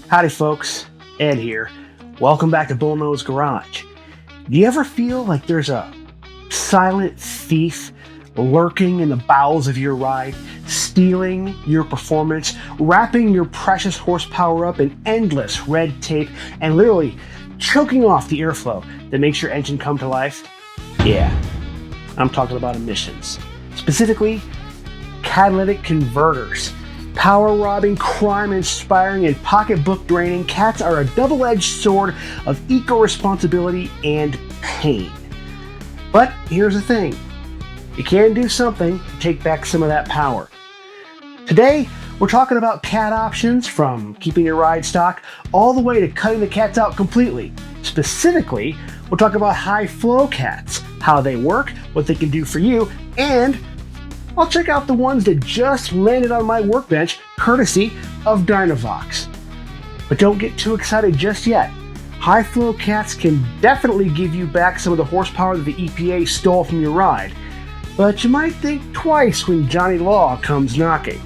Howdy folks, Ed here. Welcome back to Bullnose Garage. Do you ever feel like there's a silent thief lurking in the bowels of your ride, stealing your performance, wrapping your precious horsepower up in endless red tape, and literally choking off the airflow that makes your engine come to life? Yeah, I'm talking about emissions. Specifically, catalytic converters. Power-robbing, crime-inspiring, and pocketbook-draining, cats are a double-edged sword of eco-responsibility and pain. But here's the thing. You can do something to take back some of that power. Today, we're talking about cat options, from keeping your ride stock all the way to cutting the cats out completely. Specifically, we'll talk about high-flow cats, how they work, what they can do for you, and I'll check out the ones that just landed on my workbench, courtesy of Dynovox. But don't get too excited just yet. High-flow cats can definitely give you back some of the horsepower that the EPA stole from your ride, but you might think twice when Johnny Law comes knocking.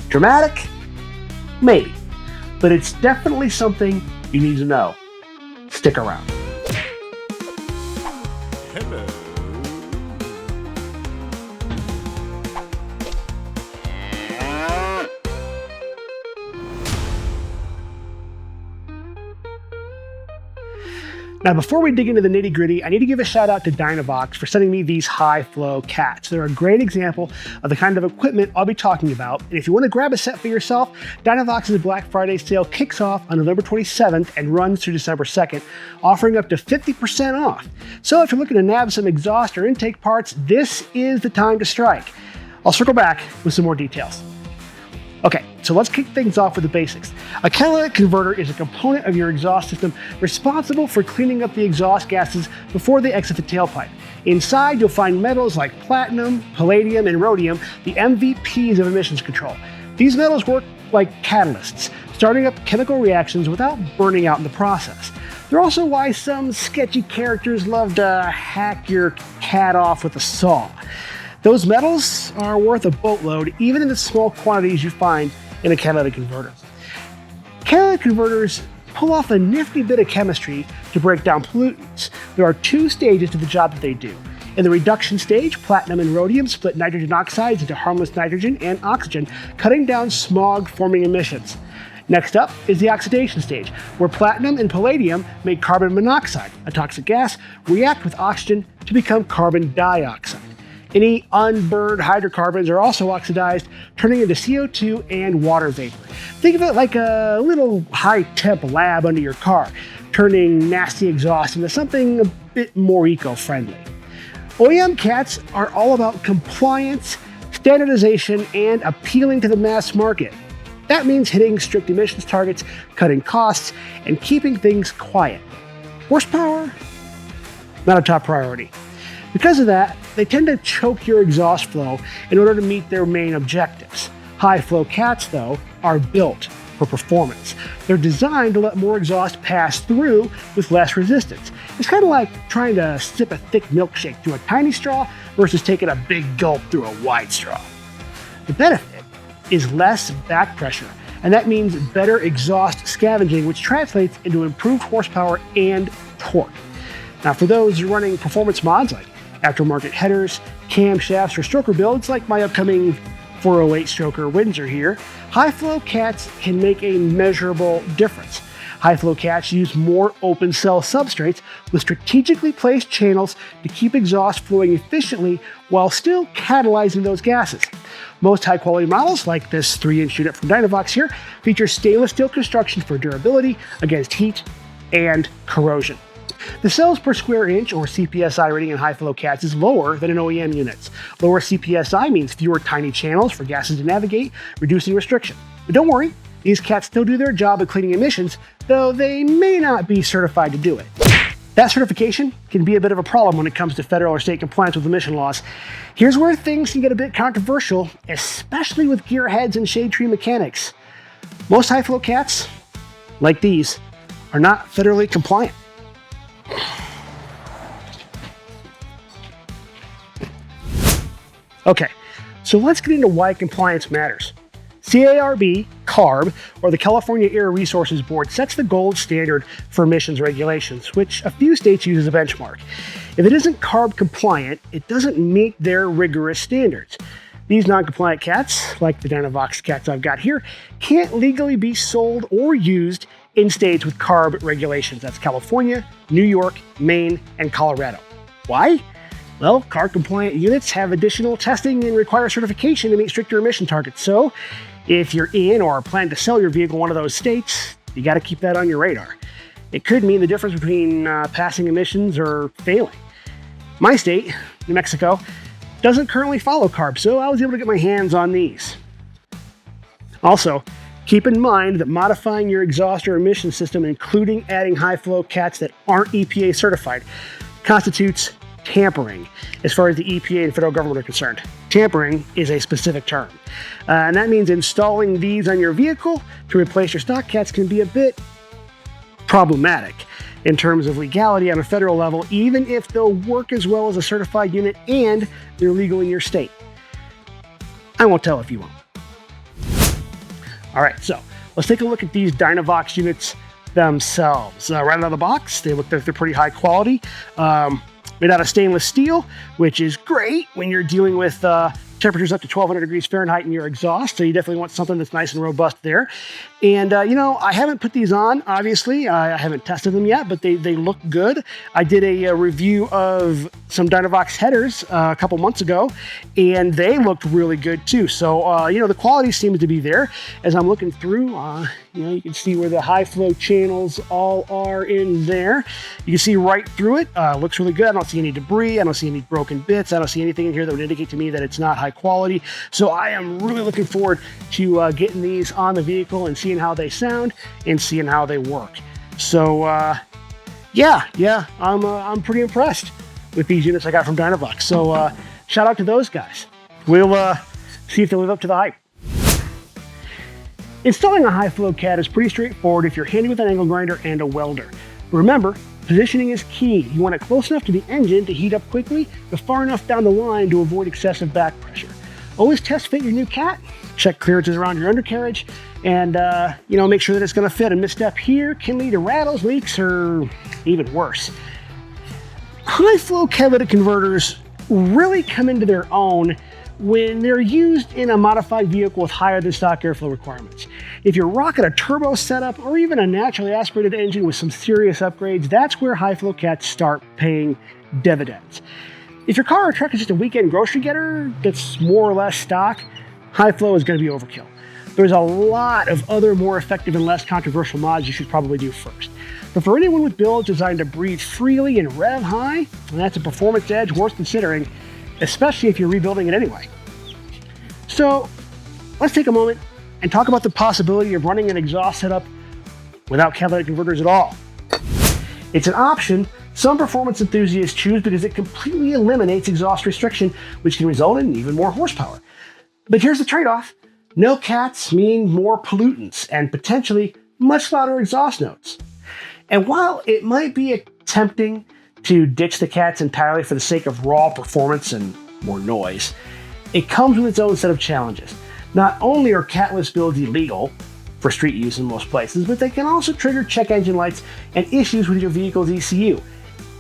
Dramatic? Maybe, but it's definitely something you need to know. Stick around. Hello. Now, before we dig into the nitty-gritty, I need to give a shout out to Dynovox for sending me these high-flow cats. They're a great example of the kind of equipment I'll be talking about. And if you want to grab a set for yourself, Dynovox's Black Friday sale kicks off on November 27th and runs through December 2nd, offering up to 50% off. So if you're looking to nab some exhaust or intake parts, this is the time to strike. I'll circle back with some more details. Okay, so let's kick things off with the basics. A catalytic converter is a component of your exhaust system responsible for cleaning up the exhaust gases before they exit the tailpipe. Inside, you'll find metals like platinum, palladium, and rhodium, the MVPs of emissions control. These metals work like catalysts, starting up chemical reactions without burning out in the process. They're also why some sketchy characters love to hack your cat off with a saw. Those metals are worth a boatload, even in the small quantities you find in a catalytic converter. Catalytic converters pull off a nifty bit of chemistry to break down pollutants. There are two stages to the job that they do. In the reduction stage, platinum and rhodium split nitrogen oxides into harmless nitrogen and oxygen, cutting down smog-forming emissions. Next up is the oxidation stage, where platinum and palladium make carbon monoxide, a toxic gas, react with oxygen to become carbon dioxide. Any unburned hydrocarbons are also oxidized, turning into CO2 and water vapor. Think of it like a little high-temp lab under your car, turning nasty exhaust into something a bit more eco-friendly. OEM cats are all about compliance, standardization, and appealing to the mass market. That means hitting strict emissions targets, cutting costs, and keeping things quiet. Horsepower? Not a top priority. Because of that, they tend to choke your exhaust flow in order to meet their main objectives. High-flow cats, though, are built for performance. They're designed to let more exhaust pass through with less resistance. It's kind of like trying to sip a thick milkshake through a tiny straw versus taking a big gulp through a wide straw. The benefit is less back pressure, and that means better exhaust scavenging, which translates into improved horsepower and torque. Now, for those running performance mods like aftermarket headers, camshafts, or stroker builds like my upcoming 408 stroker Windsor here, high-flow cats can make a measurable difference. High-flow cats use more open cell substrates with strategically placed channels to keep exhaust flowing efficiently while still catalyzing those gases. Most high-quality models, like this 3-inch unit from Dynovox here, feature stainless steel construction for durability against heat and corrosion. The cells per square inch, or CPSI, rating in high-flow cats is lower than in OEM units. Lower CPSI means fewer tiny channels for gases to navigate, reducing restriction. But don't worry, these cats still do their job of cleaning emissions, though they may not be certified to do it. That certification can be a bit of a problem when it comes to federal or state compliance with emission laws. Here's where things can get a bit controversial, especially with gearheads and shade tree mechanics. Most high-flow cats, like these, are not federally compliant. Okay, so let's get into why compliance matters. CARB CARB, or the California Air Resources Board, sets the gold standard for emissions regulations, which a few states use as a benchmark. If it isn't CARB compliant, it doesn't meet their rigorous standards. These non-compliant cats, like the Dynovox cats I've got here, can't legally be sold or used in states with CARB regulations. That's California, New York, Maine, and Colorado. Why? Well, CARB-compliant units have additional testing and require certification to meet stricter emission targets. So, if you're in or plan to sell your vehicle in one of those states, you got to keep that on your radar. It could mean the difference between passing emissions or failing. My state, New Mexico, doesn't currently follow CARB, so I was able to get my hands on these. Also, keep in mind that modifying your exhaust or emission system, including adding high-flow cats that aren't EPA certified, constitutes tampering as far as the EPA and federal government are concerned. Tampering is a specific term. And that means installing these on your vehicle to replace your stock cats can be a bit problematic in terms of legality on a federal level, even if they'll work as well as a certified unit and they're legal in your state. I won't tell if you won't. All right, so let's take a look at these Dynovox units themselves. Right out of the box, they look like they're pretty high quality. Made out of stainless steel, which is great when you're dealing with temperatures up to 1200 degrees Fahrenheit in your exhaust. So you definitely want something that's nice and robust there. And, you know, I haven't put these on, obviously. I haven't tested them yet, but they look good. I did a review of some Dynovox headers a couple months ago, and they looked really good too. So, you know, the quality seems to be there. As I'm looking through, you know, you can see where the high flow channels all are in there. You can see right through it. Looks really good. I don't see any debris. I don't see any broken bits. I don't see anything in here that would indicate to me that it's not high quality. So I am really looking forward to getting these on the vehicle and seeing how they sound and seeing how they work. So yeah, I'm pretty impressed with these units I got from Dynovox. So shout out to those guys. We'll see if they live up to the hype. Installing a high flow cat is pretty straightforward if you're handy with an angle grinder and a welder. Remember, positioning is key. You want it close enough to the engine to heat up quickly, but far enough down the line to avoid excessive back pressure. Always test fit your new cat, check clearances around your undercarriage, and you know, make sure that it's going to fit. A misstep here can lead to rattles, leaks, or even worse. High flow catalytic converters really come into their own when they're used in a modified vehicle with higher than stock airflow requirements. If you're rocking a turbo setup or even a naturally aspirated engine with some serious upgrades, that's where high flow cats start paying dividends. If your car or truck is just a weekend grocery getter that's more or less stock, high flow is going to be overkill. There's a lot of other more effective and less controversial mods you should probably do first. But for anyone with builds designed to breathe freely and rev high, that's a performance edge worth considering, especially if you're rebuilding it anyway. So let's take a moment and talk about the possibility of running an exhaust setup without catalytic converters at all. It's an option some performance enthusiasts choose because it completely eliminates exhaust restriction, which can result in even more horsepower. But here's the trade-off. No cats mean more pollutants and potentially much louder exhaust notes. And while it might be tempting to ditch the cats entirely for the sake of raw performance and more noise, it comes with its own set of challenges. Not only are catless builds illegal for street use in most places, but they can also trigger check engine lights and issues with your vehicle's ECU.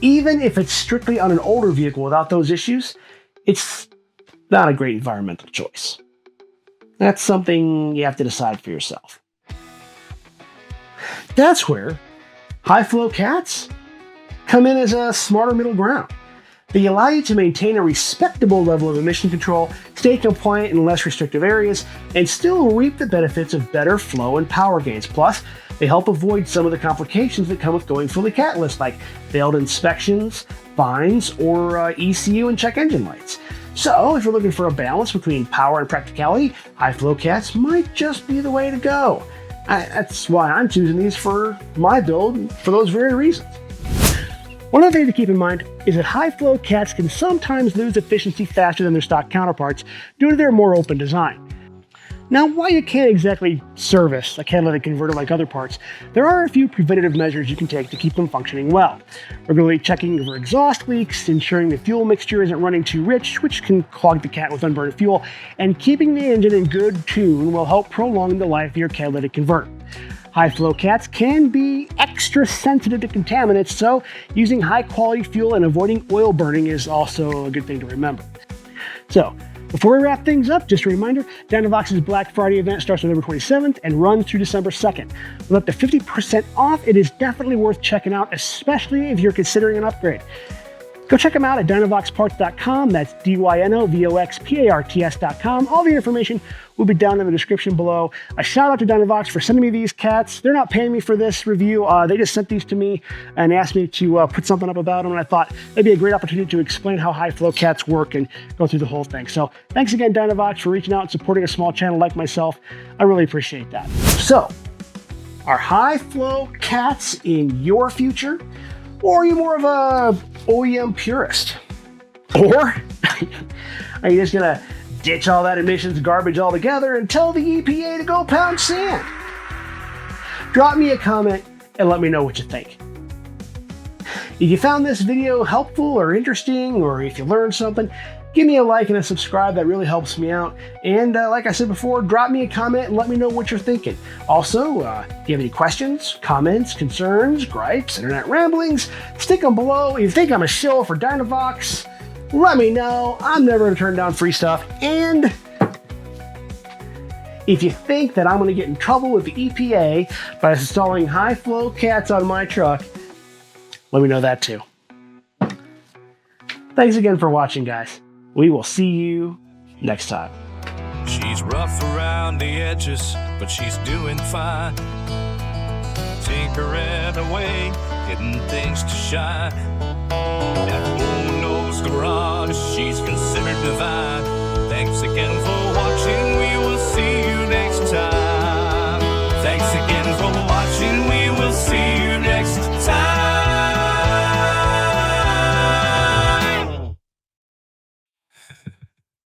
Even if it's strictly on an older vehicle without those issues, it's not a great environmental choice. That's something you have to decide for yourself. That's where high flow cats come in as a smarter middle ground. They allow you to maintain a respectable level of emission control, stay compliant in less restrictive areas, and still reap the benefits of better flow and power gains. Plus, they help avoid some of the complications that come with going fully catless, like failed inspections, fines, or ECU and check engine lights. So, if you're looking for a balance between power and practicality, high flow cats might just be the way to go. That's why I'm choosing these for my build, for those very reasons. One other thing to keep in mind is that high flow cats can sometimes lose efficiency faster than their stock counterparts due to their more open design. Now, while you can't exactly service a catalytic converter like other parts, there are a few preventative measures you can take to keep them functioning well. Regularly checking for exhaust leaks, ensuring the fuel mixture isn't running too rich, which can clog the cat with unburned fuel, and keeping the engine in good tune will help prolong the life of your catalytic converter. High-flow cats can be extra sensitive to contaminants, so using high-quality fuel and avoiding oil burning is also a good thing to remember. So, before we wrap things up, just a reminder, Dynovox's Black Friday event starts November 27th and runs through December 2nd. With up to 50% off, it is definitely worth checking out, especially if you're considering an upgrade. Go check them out at dynovoxparts.com. That's DYNOVOXPARTS.com. All the information will be down in the description below. A shout out to Dynovox for sending me these cats. They're not paying me for this review. They just sent these to me and asked me to put something up about them. And I thought it'd be a great opportunity to explain how high flow cats work and go through the whole thing. So thanks again, Dynovox, for reaching out and supporting a small channel like myself. I really appreciate that. So, are high flow cats in your future? Or are you more of a OEM purist? Or are you just gonna ditch all that emissions garbage altogether and tell the EPA to go pound sand? Drop me a comment and let me know what you think. If you found this video helpful or interesting, or if you learned something, give me a like and a subscribe. That really helps me out. And like I said before, drop me a comment and let me know what you're thinking. Also, if you have any questions, comments, concerns, gripes, internet ramblings, stick them below. If you think I'm a shill for Dynovox, let me know. I'm never going to turn down free stuff. And if you think that I'm going to get in trouble with the EPA by installing high flow cats on my truck, let me know that too. Thanks again for watching, guys. We will see you next time. She's rough around the edges, but she's doing fine. Tinkering away, getting things to shine. At Bullnose Garage, she's considered divine. Thanks again for watching. We will see you next time. Thanks again for watching.